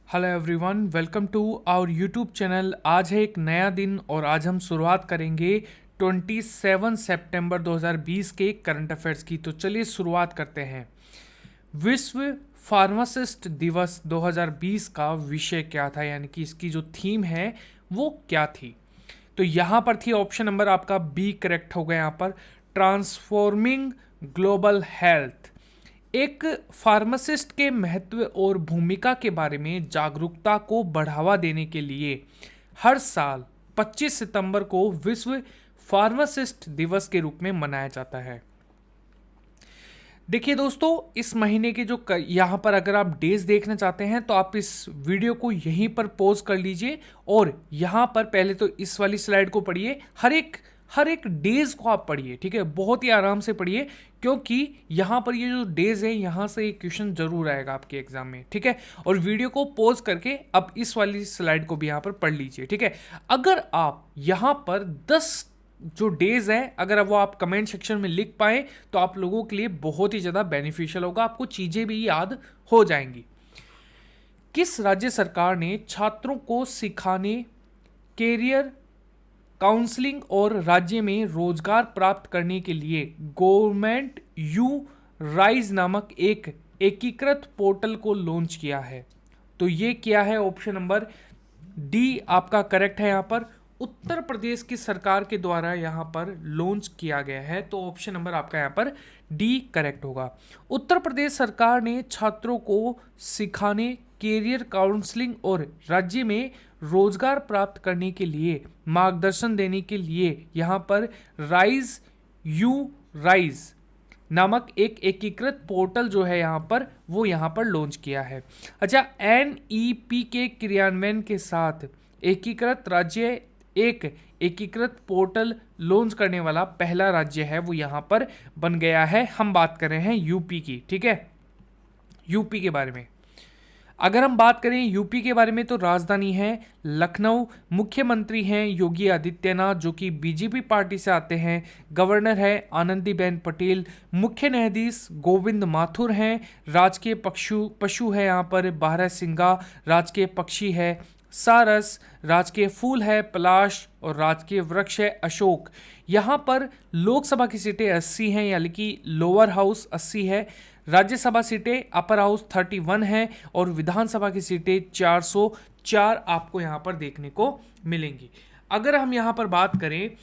Hello everyone, welcome to our YouTube channel. आज है एक नया दिन और आज हम शुरुआत करेंगे 27 सितंबर 2020 के करंट अफेयर्स की। तो चलिए शुरुआत करते हैं। विश्व फार्मासिस्ट दिवस 2020 का विषय क्या था, यानी कि इसकी जो थीम है वो क्या थी। तो यहाँ पर थी ऑप्शन नंबर आपका बी करेक्ट होगा। यहाँ पर ट्रांसफॉर्मिंग ग्लोबल हेल्थ, एक फार्मासिस्ट के महत्व और भूमिका के बारे में जागरूकता को बढ़ावा देने के लिए हर साल 25 सितंबर को विश्व फार्मासिस्ट दिवस के रूप में मनाया जाता है। देखिए दोस्तों, इस महीने के जो यहाँ पर अगर आप डेज देखना चाहते हैं तो आप इस वीडियो को यहीं पर पॉज कर लीजिए और यहाँ पर पहले तो इस वाली स्लाइड को पढ़िए। हर एक डेज को आप पढ़िए, ठीक है, बहुत ही आराम से पढ़िए, क्योंकि यहाँ पर ये जो डेज है यहाँ से एक क्वेश्चन जरूर आएगा आपके एग्जाम में, ठीक है। और वीडियो को पॉज करके अब इस वाली स्लाइड को भी यहाँ पर पढ़ लीजिए, ठीक है। अगर आप यहाँ पर 10 जो डेज है अगर वो आप कमेंट सेक्शन में लिख पाए तो आप लोगों के लिए बहुत ही ज़्यादा बेनिफिशियल होगा, आपको चीज़ें भी याद हो जाएंगी। किस राज्य सरकार ने छात्रों को सिखाने, कैरियर काउंसलिंग और राज्य में रोजगार प्राप्त करने के लिए गवर्नमेंट यू राइज नामक एक एकीकृत पोर्टल को लॉन्च किया है? तो ये क्या है? ऑप्शन नंबर डी आपका करेक्ट है। यहाँ पर उत्तर प्रदेश की सरकार के द्वारा यहाँ पर लॉन्च किया गया है, तो ऑप्शन नंबर आपका यहाँ पर डी करेक्ट होगा। उत्तर प्रदेश सरकार ने छात्रों को सिखाने, कैरियर काउंसलिंग और राज्य में रोजगार प्राप्त करने के लिए मार्गदर्शन देने के लिए यहाँ पर राइज नामक एक एकीकृत पोर्टल जो है यहाँ पर वो यहाँ पर लॉन्च किया है। अच्छा, एनईपी के क्रियान्वयन के साथ एकीकृत राज्य एक एकीकृत पोर्टल लॉन्च करने वाला पहला राज्य है वो यहाँ पर बन गया है। हम बात कर रहे हैं यूपी की, ठीक है। यूपी के बारे में अगर हम बात करें यूपी के बारे में तो राजधानी है लखनऊ, मुख्यमंत्री हैं योगी आदित्यनाथ जो कि बीजेपी पार्टी से आते हैं, गवर्नर है आनंदीबेन पटेल, मुख्य न्यायाधीश गोविंद माथुर हैं, राजकीय पशु है यहाँ पर बारहसिंगा, राजकीय पक्षी है सारस, राजकीय फूल है पलाश और राजकीय वृक्ष है अशोक। यहाँ पर लोकसभा की सीटें 80 हैं, यानी कि लोअर हाउस 80 है, राज्यसभा सीटें अपर हाउस 31 है और विधानसभा की सीटें 404 आपको यहाँ पर देखने को मिलेंगी। अगर हम यहाँ पर बात करें,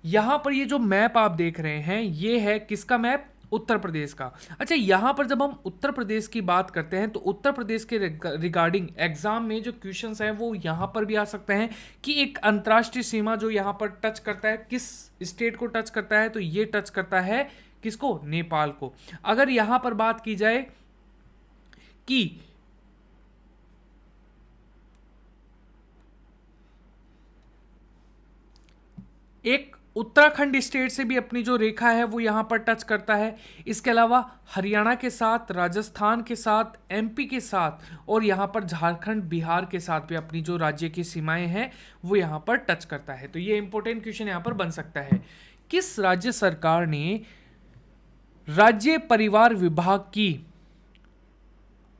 यहाँ पर ये जो मैप आप देख रहे हैं ये है किसका मैप? उत्तर प्रदेश का। अच्छा, यहाँ पर जब हम उत्तर प्रदेश की बात करते हैं तो उत्तर प्रदेश के रिगार्डिंग एग्जाम में जो क्वेश्चंस हैं वो यहाँ पर भी आ सकते हैं कि एक अंतर्राष्ट्रीय सीमा जो यहाँ पर टच करता है, किस स्टेट को टच करता है? तो ये टच करता है किसको? नेपाल को। अगर यहाँ पर बात की जाए कि एक उत्तराखंड स्टेट से भी अपनी जो रेखा है वो यहाँ पर टच करता है। इसके अलावा हरियाणा के साथ, राजस्थान के साथ, एमपी के साथ और यहाँ पर झारखंड, बिहार के साथ भी अपनी जो राज्य की सीमाएं हैं वो यहाँ पर टच करता है। तो ये इंपॉर्टेंट क्वेश्चन यहाँ पर बन सकता है। किस राज्य सरकार ने राज्य परिवार विभाग की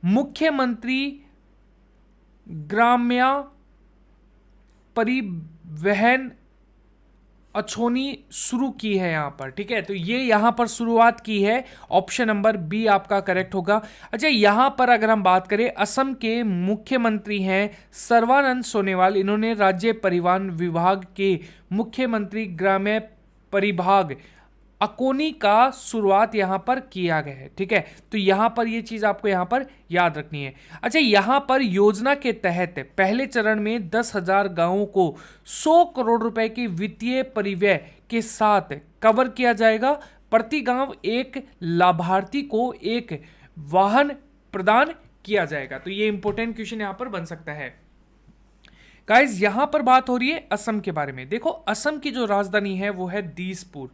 मुख्यमंत्री ग्राम्य परिवहन अछोनी शुरू की है यहाँ पर, ठीक है। तो ये यहाँ पर शुरुआत की है, ऑप्शन नंबर बी आपका करेक्ट होगा। अच्छा, यहाँ पर अगर हम बात करें असम के मुख्यमंत्री हैं सर्बानंद सोनोवाल, इन्होंने राज्य परिवहन विभाग के मुख्यमंत्री ग्राम्य परिभाग अकोनी का शुरुआत यहाँ पर किया गया है, ठीक है। तो यहाँ पर ये चीज़ आपको यहाँ पर याद रखनी है। अच्छा, यहाँ पर योजना के तहत पहले चरण में 10,000 गांवों को 100 करोड़ रुपए की वित्तीय परिव्यय के साथ कवर किया जाएगा। प्रति गांव एक लाभार्थी को एक वाहन प्रदान किया जाएगा। तो ये इंपॉर्टेंट क्वेश्चन यहाँ पर बन सकता है। गाइस, यहाँ पर बात हो रही है असम के बारे में। देखो, असम की जो राजधानी है वो है दिसपुर,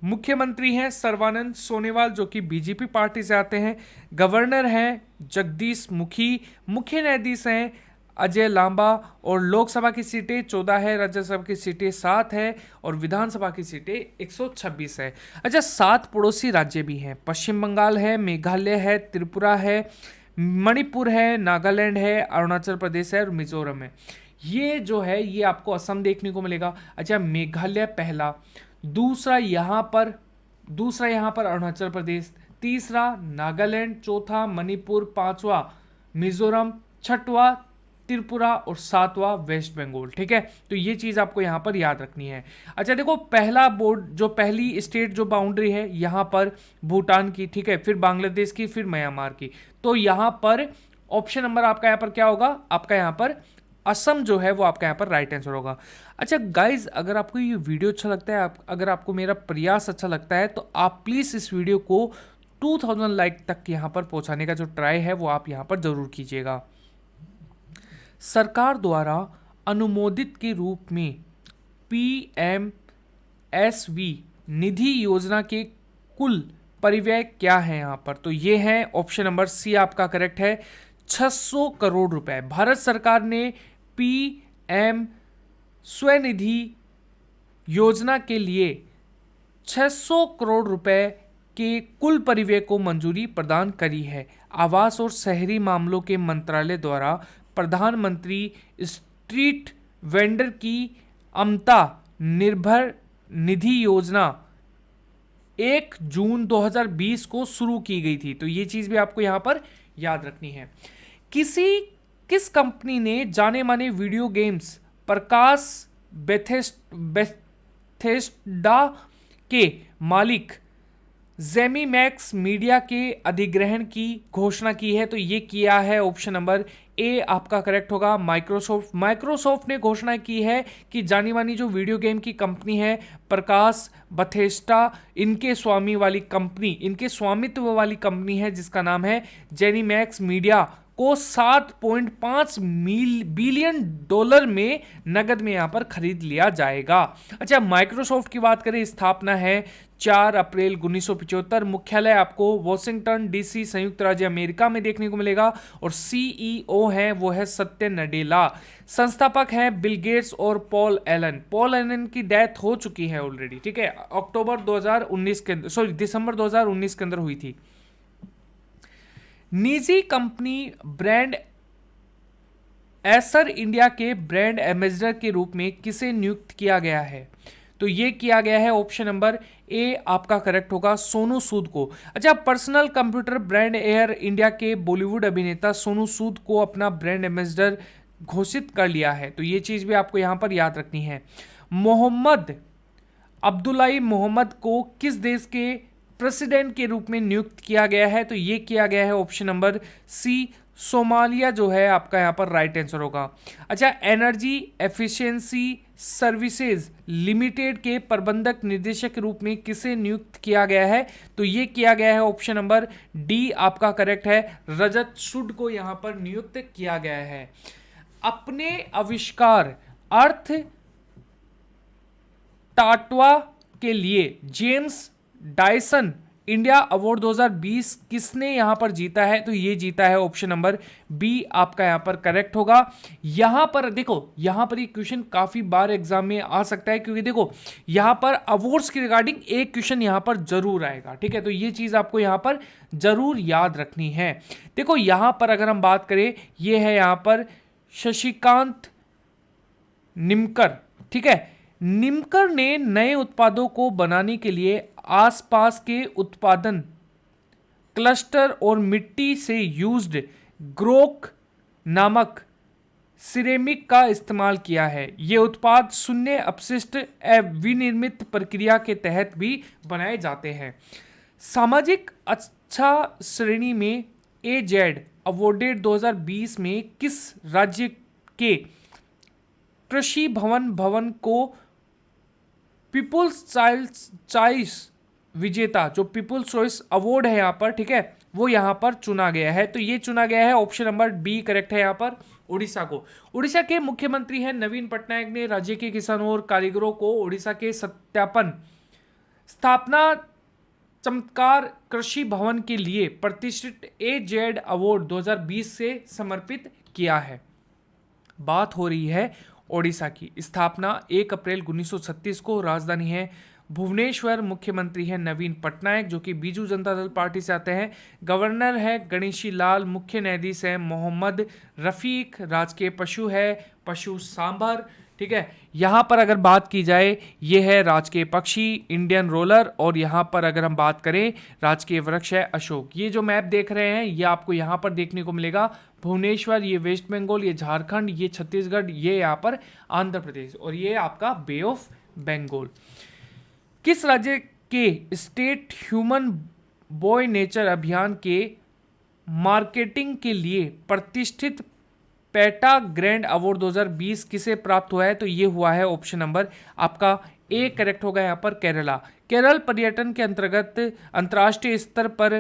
मुख्यमंत्री हैं सर्बानंद सोनोवाल जो कि बीजेपी पार्टी से आते हैं, गवर्नर हैं जगदीश मुखी, मुख्य न्यायाधीश हैं अजय लांबा और लोकसभा की सीटें 14 है, राज्यसभा की सीटें 7 है और विधानसभा की सीटें 126 है। अच्छा, 7 पड़ोसी राज्य भी हैं, पश्चिम बंगाल है, मेघालय है, त्रिपुरा है, मणिपुर है, नागालैंड है, अरुणाचल प्रदेश है और मिजोरम है। ये जो है ये आपको असम देखने को मिलेगा। अच्छा, मेघालय पहला, दूसरा यहाँ पर अरुणाचल प्रदेश, तीसरा नागालैंड, चौथा मणिपुर, पांचवा मिजोरम, छठवा त्रिपुरा और सातवां वेस्ट बंगाल। ठीक है, तो ये चीज आपको यहां पर याद रखनी है। अच्छा देखो, पहला बोर्ड जो पहली स्टेट जो बाउंड्री है यहां पर भूटान की, ठीक है, फिर बांग्लादेश की, फिर म्यांमार की। तो यहां पर ऑप्शन नंबर आपका यहां पर क्या होगा, आपका यहां पर असम जो है वो आपका यहाँ पर राइट आंसर होगा। अच्छा गाइज, अगर आपको ये वीडियो अच्छा लगता है, अगर आपको मेरा प्रयास अच्छा लगता है, तो आप प्लीज़ इस वीडियो को 2000 लाइक तक यहाँ पर पहुँचाने का जो ट्राई है वो आप यहाँ पर ज़रूर कीजिएगा। सरकार द्वारा अनुमोदित के रूप में पीएमएसवी निधि योजना के कुल परिव्यय क्या है यहाँ पर, तो ये है ऑप्शन नंबर सी आपका करेक्ट है, 600 करोड़ रुपए। भारत सरकार ने पीएम स्वनिधि योजना के लिए 600 करोड़ रुपए के कुल परिव्यय को मंजूरी प्रदान करी है। आवास और शहरी मामलों के मंत्रालय द्वारा प्रधानमंत्री स्ट्रीट वेंडर की अमता निर्भर निधि योजना 1 जून 2020 को शुरू की गई थी। तो ये चीज भी आपको यहां पर याद रखनी है। किस कंपनी ने जाने माने वीडियो गेम्स प्रकाश बेथेस्डा के मालिक जेमीमैक्स मीडिया के अधिग्रहण की घोषणा की है, तो ये किया है ऑप्शन नंबर ए आपका करेक्ट होगा, माइक्रोसॉफ्ट ने घोषणा की है कि जानी मानी जो वीडियो गेम की कंपनी है प्रकाश बेथेस्डा, इनके स्वामित्व वाली कंपनी है जिसका नाम है जेनीमैक्स मीडिया, को 7.5 बिलियन डॉलर में नगद में यहां पर खरीद लिया जाएगा। अच्छा, माइक्रोसॉफ्ट की बात करें, स्थापना है 4 अप्रैल 1975, मुख्यालय आपको वॉशिंगटन डीसी संयुक्त राज्य अमेरिका में देखने को मिलेगा और सीईओ है वो है सत्य नडेला। संस्थापक है बिल गेट्स और पॉल एलन की डेथ हो चुकी है ऑलरेडी, ठीक है, दिसंबर 2019 के अंदर हुई थी। निजी कंपनी ब्रांड एसर इंडिया के ब्रांड एम्बेसडर के रूप में किसे नियुक्त किया गया है, तो ये किया गया है ऑप्शन नंबर ए आपका करेक्ट होगा, सोनू सूद को। अच्छा, personal computer brand air India के बॉलीवुड अभिनेता सोनू सूद को अपना ब्रांड एम्बेसडर घोषित कर लिया है, तो ये चीज भी आपको यहां पर याद रखनी है। मोहम्मद अब्दुल्लाई मोहम्मद को किस देश के प्रेसिडेंट के रूप में नियुक्त किया गया है, तो ये किया गया है ऑप्शन नंबर सी, सोमालिया जो है आपका यहां पर राइट आंसर होगा। अच्छा, एनर्जी एफिशिएंसी सर्विसेज लिमिटेड के प्रबंधक निदेशक के रूप में किसे नियुक्त किया गया है, तो ये किया गया है ऑप्शन नंबर डी आपका करेक्ट है, रजत शुड को यहां पर नियुक्त किया गया है। अपने आविष्कार अर्थ टाटवा के लिए जेम्स डायसन इंडिया अवार्ड 2020 किसने यहां पर जीता है, तो ये जीता है ऑप्शन नंबर बी आपका यहां पर करेक्ट होगा। यहां पर देखो, यहां पर ये क्वेश्चन काफी बार एग्जाम में आ सकता है, क्योंकि देखो यहां पर अवार्ड्स के रिगार्डिंग एक क्वेश्चन यहां पर जरूर आएगा, ठीक है, तो ये चीज आपको यहां पर जरूर याद रखनी है। देखो यहां पर अगर हम बात करें, ये है यहां पर शशिकांत निमकर, ठीक है, निमकर ने नए उत्पादों को बनाने के लिए आसपास के उत्पादन क्लस्टर और मिट्टी से यूज्ड ग्रोक नामक सिरेमिक का इस्तेमाल किया है। ये उत्पाद शून्य अपशिष्ट विनिर्मित प्रक्रिया के तहत भी बनाए जाते हैं। सामाजिक अच्छा श्रेणी में एजेड अवॉर्डेड 2020 में किस राज्य के कृषि भवन को पीपुल्स चॉइस विजेता, जो पीपुल्स चॉइस अवार्ड है यहाँ पर, ठीक है, वो यहाँ पर चुना गया है, तो ये चुना गया है ऑप्शन नंबर बी करेक्ट है यहाँ पर उड़ीसा को। उड़ीसा के मुख्यमंत्री हैं नवीन पटनायक ने राज्य के किसानों और कारीगरों को उड़ीसा के स्थापना चमत्कार कृषि भवन के लिए प्रतिष्ठित एजेड अवार्ड 2020 से समर्पित किया है। बात हो रही है ओडिशा की। स्थापना 1 अप्रैल 1936 को, राजधानी है भुवनेश्वर मुख्यमंत्री है नवीन पटनायक जो कि बीजू जनता दल पार्टी से आते हैं। गवर्नर है गणेशी लाल, मुख्य न्यायाधीश है मोहम्मद रफीक, राजकीय पशु है पशु सांभर, ठीक है। यहाँ पर अगर बात की जाए ये है राजकीय पक्षी इंडियन रोलर, और यहाँ पर अगर हम बात करें राजकीय वृक्ष है अशोक। ये जो मैप देख रहे हैं ये आपको यहाँ पर देखने को मिलेगा, भुवनेश्वर ये वेस्ट बंगाल, ये झारखंड, ये छत्तीसगढ़, ये यहाँ पर आंध्र प्रदेश, और ये आपका बे ऑफ बंगाल। किस राज्य के स्टेट ह्यूमन बॉय नेचर अभियान के मार्केटिंग के लिए प्रतिष्ठित पेटा ग्रैंड अवार्ड 2020 किसे प्राप्त हुआ है? तो ये हुआ है ऑप्शन नंबर आपका ए करेक्ट होगा यहाँ पर केरला। केरल पर्यटन के अंतर्गत अंतर्राष्ट्रीय स्तर पर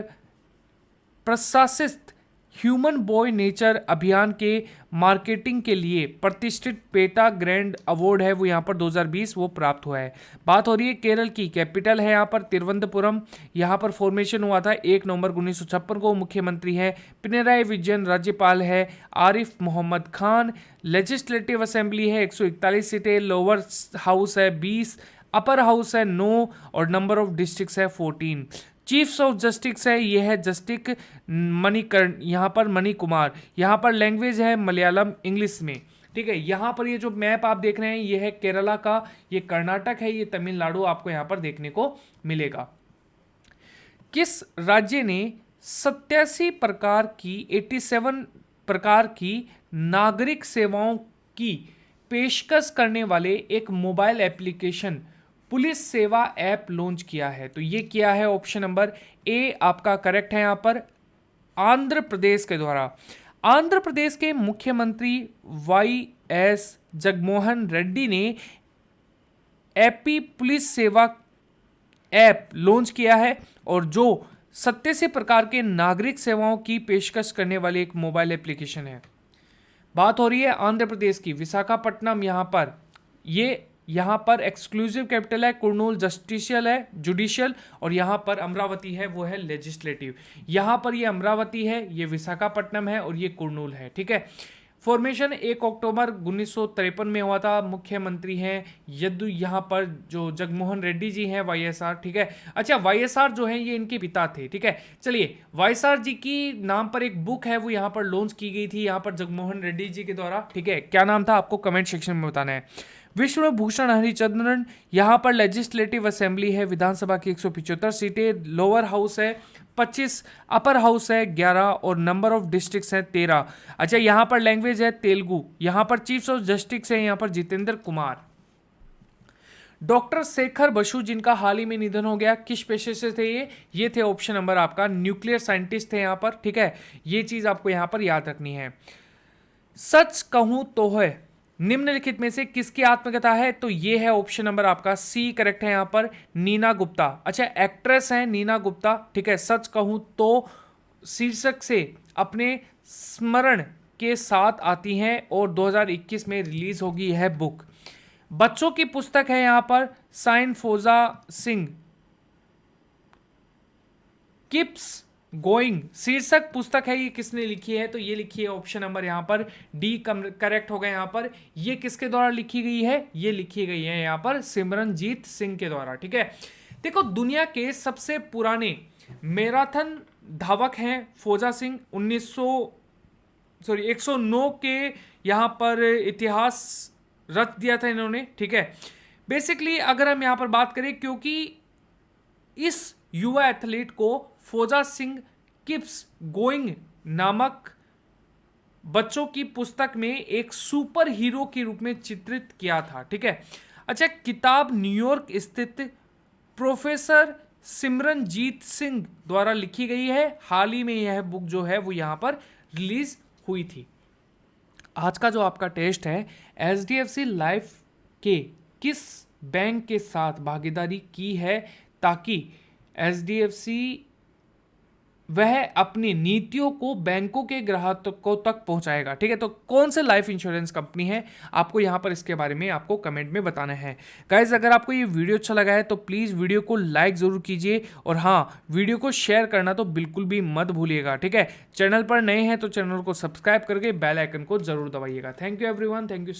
प्रशासित ह्यूमन बॉय नेचर अभियान के मार्केटिंग के लिए प्रतिष्ठित पेटा ग्रैंड अवार्ड है वो यहाँ पर 2020 वो प्राप्त हुआ है। बात हो रही है केरल की, कैपिटल है यहाँ पर तिरुवनंतपुरम। यहाँ पर फॉर्मेशन हुआ था 1 नवंबर 1956 को। मुख्यमंत्री है पिनराई विजयन, राज्यपाल है आरिफ मोहम्मद खान। लेजिस्लेटिव असेंबली है 141 सीटें, लोअर हाउस है 20, अपर हाउस है 9 और नंबर ऑफ डिस्ट्रिक्ट्स है 14। चीफ्स ऑफ जस्टिस है ये है जस्टिस मणिकर्ण, यहाँ पर मणि कुमार। यहाँ पर लैंग्वेज है मलयालम इंग्लिश में, ठीक है। यहाँ पर ये जो मैप आप देख रहे हैं ये है केरला का, ये कर्नाटक है, ये तमिलनाडु आपको यहाँ पर देखने को मिलेगा। किस राज्य ने 87 प्रकार की नागरिक सेवाओं की पेशकश करने वाले एक मोबाइल एप्लीकेशन पुलिस सेवा ऐप लॉन्च किया है? तो ये किया है ऑप्शन नंबर ए आपका करेक्ट है यहाँ पर आंध्र प्रदेश के द्वारा। आंध्र प्रदेश के मुख्यमंत्री वाई.एस. जगनमोहन रेड्डी ने एपी पुलिस सेवा ऐप लॉन्च किया है, और जो 87 प्रकार के नागरिक सेवाओं की पेशकश करने वाली एक मोबाइल एप्लीकेशन है। बात हो रही है आंध्र प्रदेश की, विशाखापट्टनम यहाँ पर एक्सक्लूसिव कैपिटल है, कुर्नूल जस्टिशियल है जुडिशियल, और यहाँ पर अमरावती है वो है लेजिस्लेटिव। यहाँ पर ये अमरावती है, ये विशाखापट्टनम है और ये कुर्नूल है, ठीक है। फॉर्मेशन 1 अक्टूबर 1953 में हुआ था। मुख्यमंत्री हैं यदु यहाँ पर जो जगनमोहन रेड्डी जी हैं वाईएसआर, ठीक है। अच्छा वाईएसआर जो है ये इनके पिता थे, ठीक है। चलिए वाईएसआर जी की नाम पर एक बुक है वो यहाँ पर लॉन्च की गई थी यहाँ पर जगनमोहन रेड्डी जी के द्वारा, ठीक है। क्या नाम था आपको कमेंट सेक्शन में बताना है। विष्णु भूषण हरिचंद्रन, यहाँ पर लेजिस्लेटिव असेंबली है, विधानसभा की 175 सीटें, लोअर हाउस है 25, अपर हाउस है 11 और नंबर ऑफ डिस्ट्रिक्ट्स है 13। अच्छा यहाँ पर लैंग्वेज है तेलुगु। यहाँ पर चीफ ऑफ जस्टिस है यहाँ पर जितेंद्र कुमार। डॉक्टर शेखर बसु जिनका हाल ही में निधन हो गया, किस पेशे से थे ये थे ऑप्शन नंबर आपका न्यूक्लियर साइंटिस्ट थे यहाँ पर, ठीक है। ये चीज आपको यहाँ पर याद रखनी है। सच कहूं तो है निम्नलिखित में से किसकी आत्मकथा है? तो ये है ऑप्शन नंबर आपका सी करेक्ट है यहाँ पर नीना गुप्ता। अच्छा एक्ट्रेस है नीना गुप्ता, ठीक है। सच कहूं तो शीर्षक से अपने स्मरण के साथ आती हैं और 2021 में रिलीज होगी यह बुक। बच्चों की पुस्तक है यहाँ पर साइन फोजा सिंह किप्स गोइंग शीर्षक पुस्तक है, ये किसने लिखी है? तो ये लिखी है ऑप्शन नंबर यहाँ पर डी करेक्ट होगा। यहाँ पर ये किसके द्वारा लिखी गई है? ये लिखी गई है यहाँ पर सिमरनजीत सिंह के द्वारा, ठीक है। देखो दुनिया के सबसे पुराने मैराथन धावक हैं फोजा सिंह, 109 के यहाँ पर इतिहास रच दिया था इन्होंने, ठीक है। बेसिकली अगर हम यहाँ पर बात करें, क्योंकि इस युवा एथलीट को फोजा सिंह किप्स गोइंग नामक बच्चों की पुस्तक में एक सुपर हीरो के रूप में चित्रित किया था, ठीक है। अच्छा किताब न्यूयॉर्क स्थित प्रोफेसर सिमरनजीत सिंह द्वारा लिखी गई है। हाल ही में यह बुक जो है वो यहाँ पर रिलीज हुई थी। आज का जो आपका टेस्ट है HDFC लाइफ के किस बैंक के साथ भागीदारी की है ताकि HDFC वह अपनी नीतियों को बैंकों के ग्राहकों तक पहुंचाएगा, ठीक है। तो कौन से लाइफ इंश्योरेंस कंपनी है आपको यहाँ पर इसके बारे में आपको कमेंट में बताना है। गाइज अगर आपको ये वीडियो अच्छा लगा है तो प्लीज़ वीडियो को लाइक ज़रूर कीजिए, और हाँ वीडियो को शेयर करना तो बिल्कुल भी मत भूलिएगा, ठीक है। चैनल पर नए हैं तो चैनल को सब्सक्राइब करके बेल आइकन को जरूर दबाइएगा। Thank you everyone, thank you.